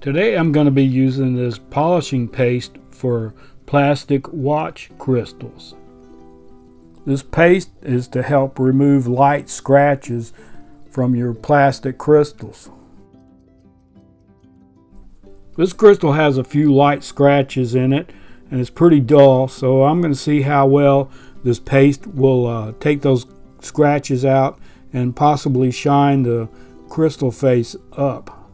Today I'm going to be using this polishing paste for plastic watch crystals. This paste is to help remove light scratches from your plastic crystals. This crystal has a few light scratches in it and it's pretty dull, so I'm going to see how well this paste will take those scratches out and possibly shine the crystal face up.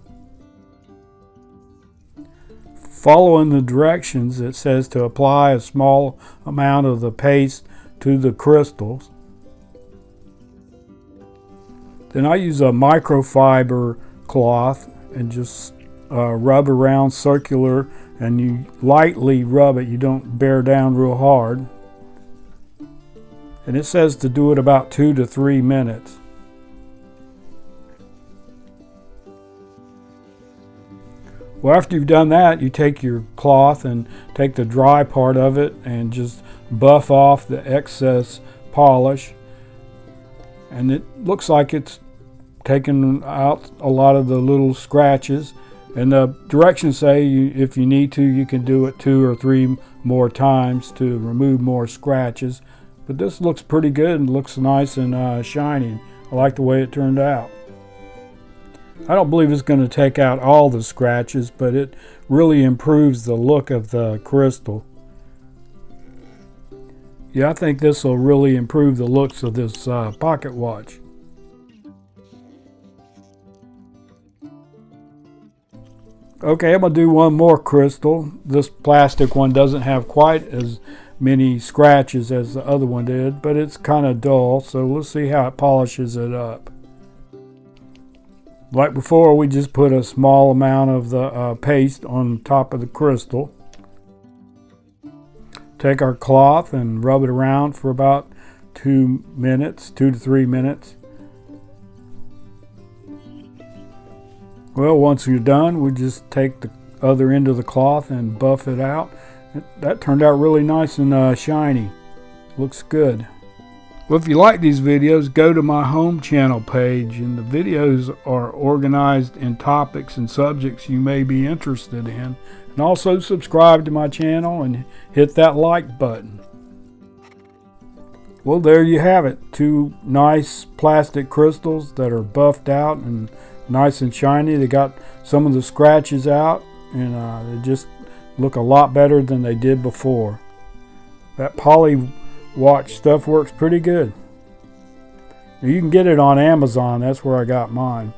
Following the directions, it says to apply a small amount of the paste to the crystals. Then I use a microfiber cloth and just rub around circular, and you lightly rub it. You don't bear down real hard. And it says to do it about 2 to 3 minutes. Well, after you've done that, you take your cloth and take the dry part of it and just buff off the excess polish. And it looks like it's taken out a lot of the little scratches. And the directions say if you need to, you can do it 2 or 3 more times to remove more scratches. But this looks pretty good and looks nice and shiny. I like the way it turned out. I don't believe it's going to take out all the scratches, but it really improves the look of the crystal. Yeah, I think this will really improve the looks of this pocket watch. Okay, I'm going to do one more crystal. This plastic one doesn't have quite as many scratches as the other one did, but it's kind of dull, so let's see how it polishes it up. Like before, we just put a small amount of the paste on top of the crystal. Take our cloth and rub it around for about 2 minutes, 2 to 3 minutes. Well, once you're done, we just take the other end of the cloth and buff it out. That turned out really nice and shiny. Looks good. Well, if you like these videos, go to my home channel page, and the videos are organized in topics and subjects you may be interested in. And also subscribe to my channel and hit that like button. Well, there you have it. 2 nice plastic crystals that are buffed out and nice and shiny. They got some of the scratches out, and they just look a lot better than they did before. That poly watch stuff works pretty good. You can get it on Amazon. That's where I got mine.